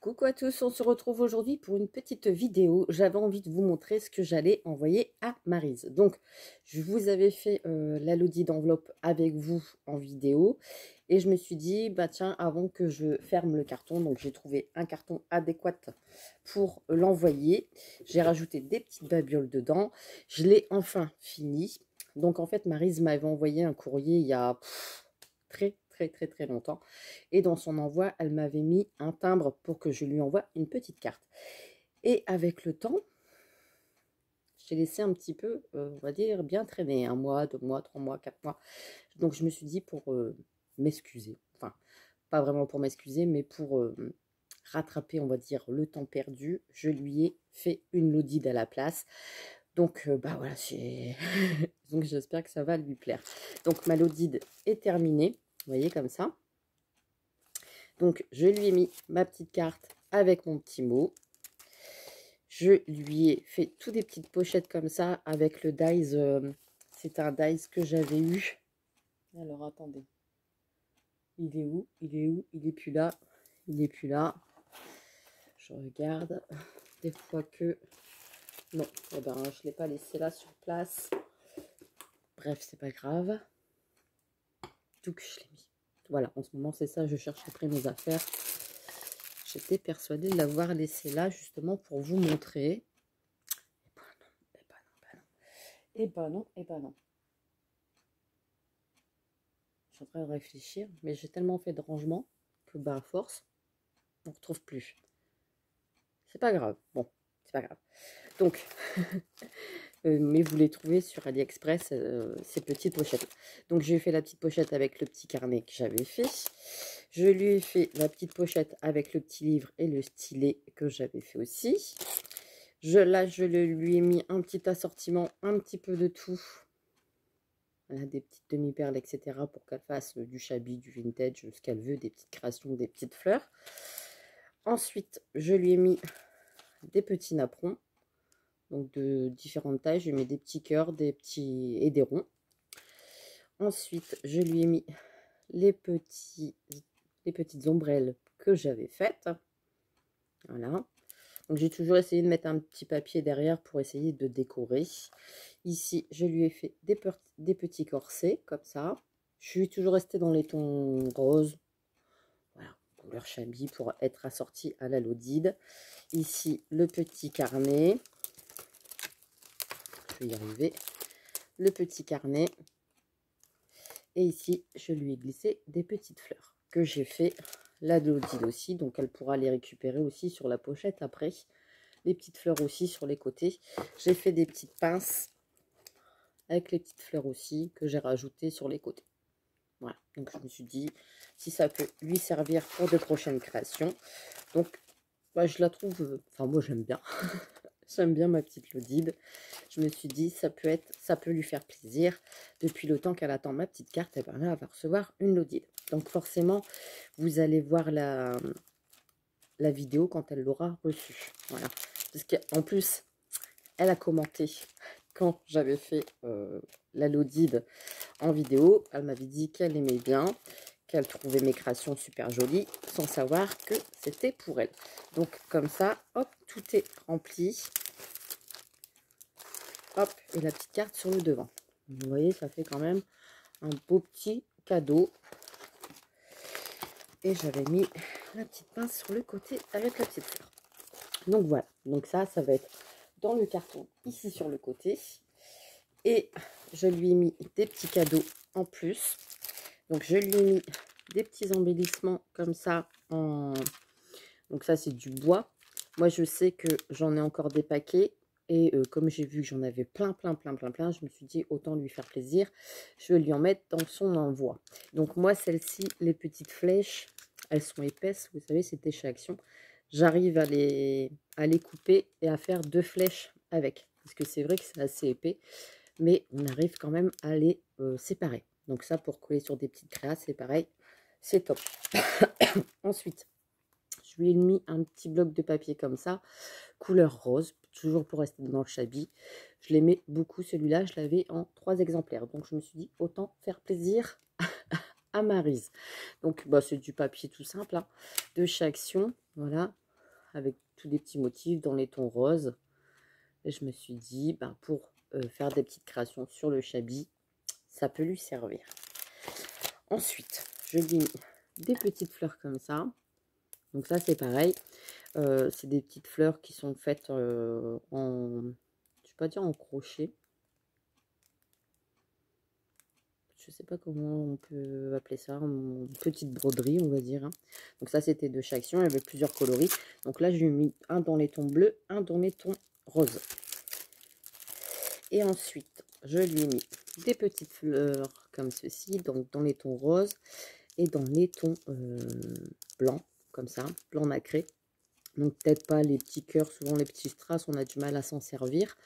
Coucou à tous, on se retrouve aujourd'hui pour une petite vidéo. J'avais envie de vous montrer ce que j'allais envoyer à Maryse. Donc, je vous avais fait la lodi d'enveloppe avec vous en vidéo. Et je me suis dit, bah tiens, avant que je ferme le carton, donc j'ai trouvé un carton adéquat pour l'envoyer. J'ai rajouté des petites babioles dedans. Je l'ai enfin fini. Donc en fait, Maryse m'avait envoyé un courrier il y a très longtemps. Et dans son envoi, elle m'avait mis un timbre pour que je lui envoie une petite carte. Et avec le temps, j'ai laissé un petit peu, on va dire, bien traîner. 1 mois, 2 mois, 3 mois, 4 mois. Donc je me suis dit pour m'excuser. Enfin, pas vraiment pour m'excuser, mais pour rattraper, on va dire, le temps perdu, je lui ai fait une lodide à la place. Donc, bah voilà, donc j'espère que ça va lui plaire. Donc ma lodide est terminée. Vous voyez, comme ça. Donc, je lui ai mis ma petite carte avec mon petit mot. Je lui ai fait toutes des petites pochettes comme ça avec le dies. C'est un dies que j'avais eu. Alors, attendez. Il est où? Il est où? Il est plus là. Il est plus là. Je regarde. Des fois que... Non, eh ben, je ne l'ai pas laissé là sur place. Bref, c'est pas grave. Donc, je l'ai mis. Voilà, en ce moment, c'est ça. Je cherche après mes affaires. J'étais persuadée de l'avoir laissé là justement pour vous montrer. Et ben non. Je suis en train de réfléchir, mais j'ai tellement fait de rangement que bah à force, on ne retrouve plus. C'est pas grave. Bon, c'est pas grave. Donc, mais vous les trouvez sur AliExpress, ces petites pochettes. Donc j'ai fait la petite pochette avec le petit carnet que j'avais fait. Je lui ai fait la petite pochette avec le petit livre et le stylet que j'avais fait aussi. Là, je lui ai mis un petit assortiment, un petit peu de tout. Voilà, des petites demi-perles, etc. pour qu'elle fasse du shabby, du vintage, ce qu'elle veut, des petites créations, des petites fleurs. Ensuite, je lui ai mis des petits napperons, donc de différentes tailles. Je lui ai mis des petits cœurs, des petits et des ronds. Ensuite, je lui ai mis les petites ombrelles que j'avais faites. Voilà. Donc j'ai toujours essayé de mettre un petit papier derrière pour essayer de décorer. Ici, je lui ai fait des petits corsets, comme ça. Je suis toujours restée dans les tons roses. Voilà, couleur shabby pour être assortie à la lodide. Ici, le petit carnet. Je vais y arriver. Le petit carnet. Et ici, je lui ai glissé des petites fleurs que j'ai fait la lodide aussi. Donc, elle pourra les récupérer aussi sur la pochette après. Les petites fleurs aussi sur les côtés. J'ai fait des petites pinces avec les petites fleurs aussi que j'ai rajoutées sur les côtés. Voilà, donc je me suis dit si ça peut lui servir pour de prochaines créations. Donc bah, je la trouve, enfin moi j'aime bien. J'aime bien ma petite lodide. Je me suis dit ça peut lui faire plaisir. Depuis le temps qu'elle attend ma petite carte, et ben là elle va recevoir une lodide. Donc forcément vous allez voir la vidéo quand elle l'aura reçue. Voilà. Parce qu'en plus elle a commenté quand j'avais fait la lodide en vidéo. Elle m'avait dit qu'elle aimait bien, qu'elle trouvait mes créations super jolies, sans savoir que c'était pour elle. Donc comme ça, hop, tout est rempli. Hop, et la petite carte sur le devant. Vous voyez, ça fait quand même un beau petit cadeau. Et j'avais mis la petite pince sur le côté avec la petite fleur. Donc voilà, donc ça va être dans le carton ici sur le côté. Et je lui ai mis des petits cadeaux en plus. Donc je lui ai mis des petits embellissements comme ça. Donc ça c'est du bois. Moi je sais que j'en ai encore des paquets. Et comme j'ai vu que j'en avais plein, je me suis dit autant lui faire plaisir. Je vais lui en mettre dans son envoi. Donc moi celles-ci, les petites flèches, elles sont épaisses. Vous savez, c'était chez Action. J'arrive à les couper et à faire 2 flèches avec. Parce que c'est vrai que c'est assez épais. Mais on arrive quand même à les séparer. Donc ça, pour coller sur des petites créas, c'est pareil, c'est top. Ensuite, je lui ai mis un petit bloc de papier comme ça, couleur rose, toujours pour rester dans le shabby. Je l'aimais beaucoup, celui-là, je l'avais en 3 exemplaires. Donc je me suis dit, autant faire plaisir à Maryse. Donc bah, c'est du papier tout simple, hein, de chez Action, voilà. avec tous des petits motifs dans les tons roses. Et je me suis dit, ben, pour faire des petites créations sur le Chabi, ça peut lui servir. Ensuite, je lui ai mis des petites fleurs comme ça. Donc ça, c'est pareil. C'est des petites fleurs qui sont faites en, je ne vais pas dire en crochet. Je sais pas comment on peut appeler ça, une petite broderie, on va dire. Hein. Donc ça, c'était de chaque action, il y avait plusieurs coloris. Donc là, j'ai mis un dans les tons bleus, un dans les tons roses. Et ensuite, je lui ai mis des petites fleurs comme ceci, donc dans les tons roses et dans les tons blancs, comme ça, blanc nacré. Donc peut-être pas les petits cœurs, souvent les petits strass, on a du mal à s'en servir.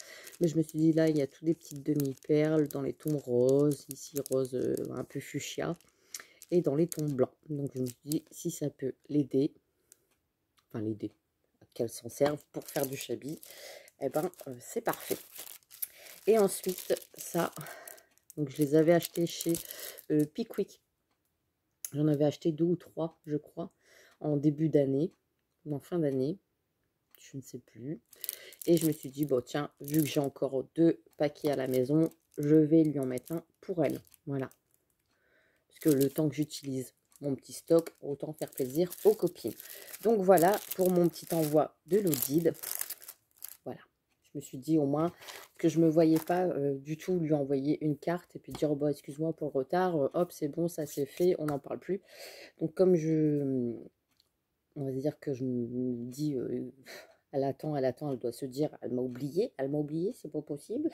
Mais je me suis dit là, il y a tous des petites demi-perles dans les tons roses, ici rose un peu fuchsia, et dans les tons blancs. Donc je me suis dit, si ça peut l'aider, enfin l'aider, qu'elle s'en serve pour faire du Chabi, eh ben c'est parfait. Et ensuite, ça, donc je les avais achetés chez Pickwick. J'en avais acheté 2 ou 3, je crois, en début d'année, ou en fin d'année, je ne sais plus. Et je me suis dit, bon tiens, vu que j'ai encore 2 paquets à la maison, je vais lui en mettre un pour elle. Voilà. Parce que le temps que j'utilise mon petit stock, autant faire plaisir aux copines. Donc voilà pour mon petit envoi de l'Odide. Voilà. Je me suis dit au moins que je ne me voyais pas du tout lui envoyer une carte et puis dire, oh, bah, excuse-moi pour le retard, hop, c'est bon, ça c'est fait, on n'en parle plus. Donc comme on va dire que je me dis, elle attend, elle doit se dire, elle m'a oublié, c'est pas possible.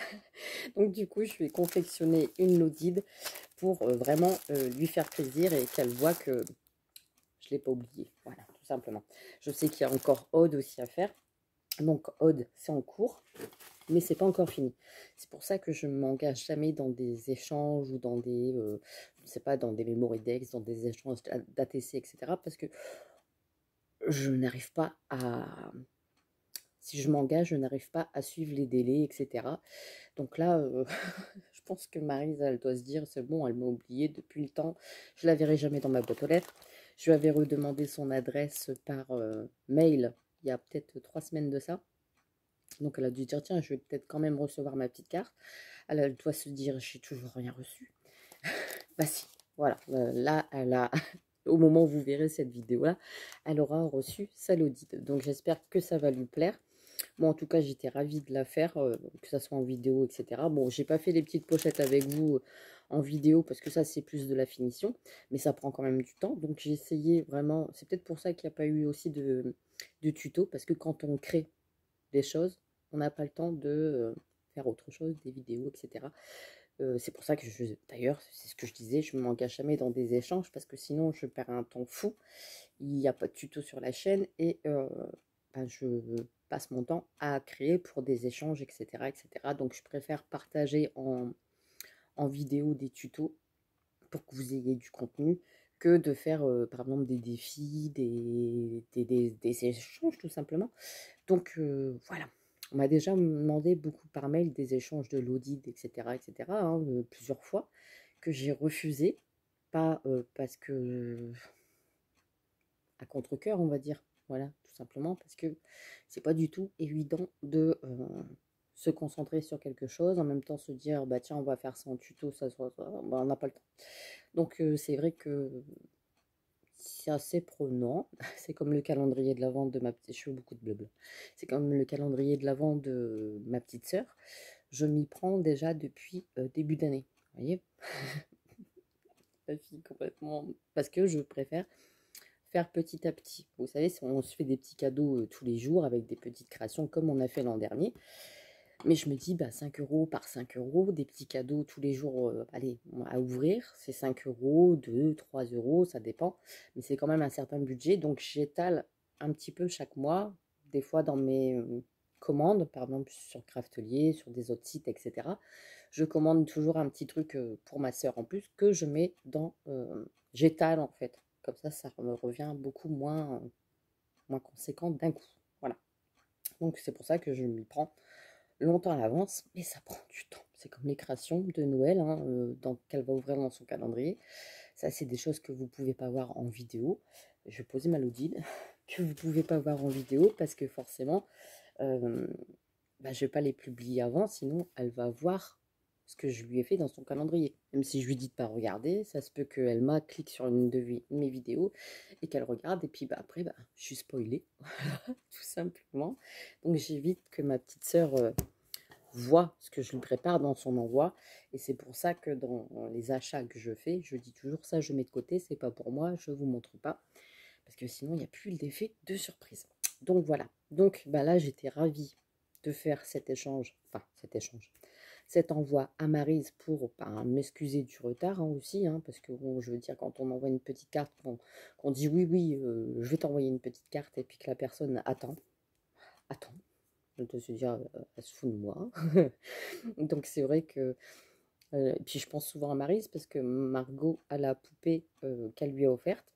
Donc du coup, je vais confectionner une Lodide pour vraiment lui faire plaisir et qu'elle voit que je ne l'ai pas oublié. Voilà, tout simplement. Je sais qu'il y a encore Aude aussi à faire. Donc Aude, c'est en cours, mais c'est pas encore fini. C'est pour ça que je ne m'engage jamais dans des échanges ou dans des, je ne sais pas, dans des Mémoridex, dans des échanges d'ATC, etc. Parce que je n'arrive pas à... Si je m'engage, je n'arrive pas à suivre les délais, etc. Donc là, je pense que Maryse, elle doit se dire, c'est bon, elle m'a oublié depuis le temps. Je ne la verrai jamais dans ma boîte aux lettres. Je lui avais redemandé son adresse par mail il y a peut-être 3 semaines de ça. Donc elle a dû dire, tiens, je vais peut-être quand même recevoir ma petite carte. Elle doit se dire, j'ai toujours rien reçu. Bah si, voilà. Là, elle a... Au moment où vous verrez cette vidéo-là, elle aura reçu sa Lodide. Donc j'espère que ça va lui plaire. Moi, en tout cas, j'étais ravie de la faire, que ça soit en vidéo, etc. Bon, j'ai pas fait les petites pochettes avec vous en vidéo parce que ça, c'est plus de la finition, mais ça prend quand même du temps. Donc, j'ai essayé vraiment. C'est peut-être pour ça qu'il n'y a pas eu aussi de tuto, parce que quand on crée des choses, on n'a pas le temps de faire autre chose, des vidéos, etc. C'est pour ça que d'ailleurs, c'est ce que je disais, je ne m'engage jamais dans des échanges parce que sinon, je perds un temps fou. Il n'y a pas de tuto sur la chaîne et ben, je passe mon temps à créer pour des échanges, etc. etc. Donc, je préfère partager en vidéo des tutos pour que vous ayez du contenu que de faire, par exemple, des défis, des échanges, tout simplement. Donc, voilà. On m'a déjà demandé beaucoup par mail des échanges de l'audit, etc. Hein, plusieurs fois, que j'ai refusé. Pas parce que à contre-cœur, on va dire. Voilà, tout simplement parce que c'est pas du tout évident de se concentrer sur quelque chose, en même temps se dire, bah tiens, on va faire ça en tuto, ça, bah, on n'a pas le temps. Donc c'est vrai que c'est assez prenant. C'est comme le calendrier de l'Avent de ma petite... Je fais beaucoup de blabla. C'est comme le calendrier de l'Avent de ma petite sœur. Je m'y prends déjà depuis début d'année. Vous voyez? La fille complètement... Parce que je préfère faire petit à petit. Vous savez, on se fait des petits cadeaux tous les jours avec des petites créations comme on a fait l'an dernier. Mais je me dis, bah, 5 € par 5 €, des petits cadeaux tous les jours, allez, à ouvrir, c'est 5 €, 2, 3 €, ça dépend. Mais c'est quand même un certain budget, donc j'étale un petit peu chaque mois, des fois dans mes commandes, par exemple sur Craftelier, sur des autres sites, etc. Je commande toujours un petit truc pour ma sœur en plus que je mets dans... j'étale en fait. Comme ça me revient beaucoup moins conséquent d'un coup. Voilà. Donc c'est pour ça que je m'y prends longtemps à l'avance, mais ça prend du temps. C'est comme les créations de Noël, hein, qu'elle va ouvrir dans son calendrier. Ça, c'est des choses que vous ne pouvez pas voir en vidéo. Je vais poser ma Lodide. que vous ne pouvez pas voir en vidéo parce que forcément, je ne vais pas les publier avant, sinon elle va voir ce que je lui ai fait dans son calendrier. Même si je lui dis de pas regarder, ça se peut qu'elle clique sur une de mes vidéos et qu'elle regarde, et puis après, je suis spoilée, tout simplement. Donc j'évite que ma petite sœur voit ce que je lui prépare dans son envoi, et c'est pour ça que dans les achats que je fais, je dis toujours ça, je mets de côté, c'est pas pour moi, je vous montre pas, parce que sinon il n'y a plus l'effet de surprise. Donc voilà, donc là j'étais ravie de faire cet envoi à Maryse pour m'excuser du retard aussi, parce que bon, je veux dire, quand on envoie une petite carte, qu'on dit oui, je vais t'envoyer une petite carte, et puis que la personne attend, de se dire, elle se fout de moi. Donc c'est vrai que, et puis je pense souvent à Maryse, parce que Margot a la poupée qu'elle lui a offerte.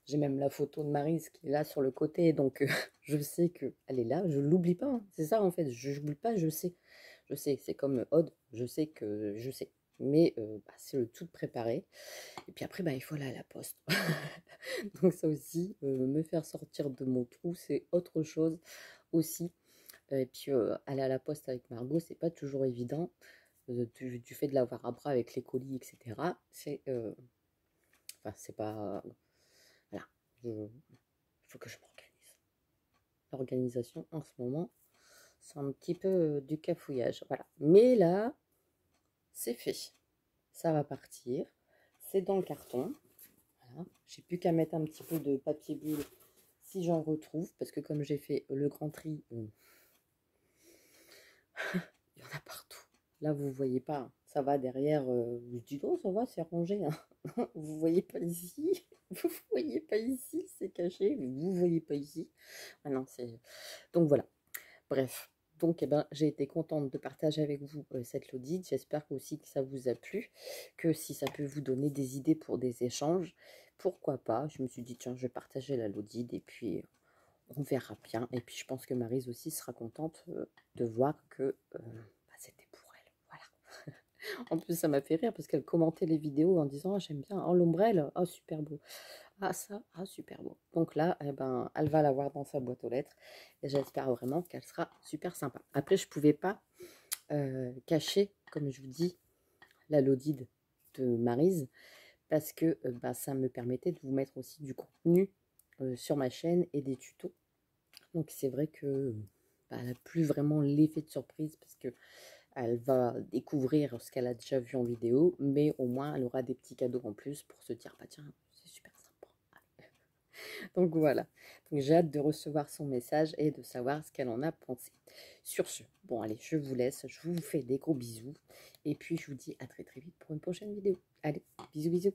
J'ai même la photo de Maryse qui est là sur le côté, donc je sais qu'elle est là, je ne l'oublie pas, c'est ça en fait, je n'oublie pas, je sais, c'est comme Aude, je sais que je sais, mais c'est le tout préparé, et puis après il faut aller à la poste, donc ça aussi, me faire sortir de mon trou, c'est autre chose aussi, et puis aller à la poste avec Margot, c'est pas toujours évident, du fait de l'avoir à bras avec les colis, etc., c'est pas... Voilà, il faut que je m'organise. L'organisation en ce moment, c'est un petit peu du cafouillage. Voilà. Mais là, c'est fait. Ça va partir. C'est dans le carton. Voilà. J'ai plus qu'à mettre un petit peu de papier bulle si j'en retrouve. Parce que comme j'ai fait le grand tri, il y en a partout. Là, vous voyez pas. Ça va derrière. Je dis non, ça va, c'est rangé. Vous voyez pas ici. Vous voyez pas ici, c'est caché. Vous voyez pas ici. Ah non, c'est... Donc voilà. Bref. Donc, j'ai été contente de partager avec vous cette Lodite. J'espère aussi que ça vous a plu, que si ça peut vous donner des idées pour des échanges, pourquoi pas. Je me suis dit, tiens, je vais partager la Lodite, et puis on verra bien. Et puis, je pense que Maryse aussi sera contente de voir que c'était pour elle. Voilà. En plus, ça m'a fait rire parce qu'elle commentait les vidéos en disant, ah, j'aime bien, oh, l'ombrelle, oh, super beau. Ah ça, ah super beau. Donc là, elle va l'avoir dans sa boîte aux lettres, et j'espère vraiment qu'elle sera super sympa. Après, je ne pouvais pas cacher, comme je vous dis, la Lodide de Maryse, parce que ça me permettait de vous mettre aussi du contenu sur ma chaîne et des tutos. Donc c'est vrai que elle n'a plus vraiment l'effet de surprise, parce que elle va découvrir ce qu'elle a déjà vu en vidéo, mais au moins elle aura des petits cadeaux en plus pour se dire, tiens, c'est super sympa. Donc voilà, donc j'ai hâte de recevoir son message et de savoir ce qu'elle en a pensé. Sur ce, bon allez, je vous laisse, je vous fais des gros bisous, et puis je vous dis à très très vite pour une prochaine vidéo. Allez, bisous bisous.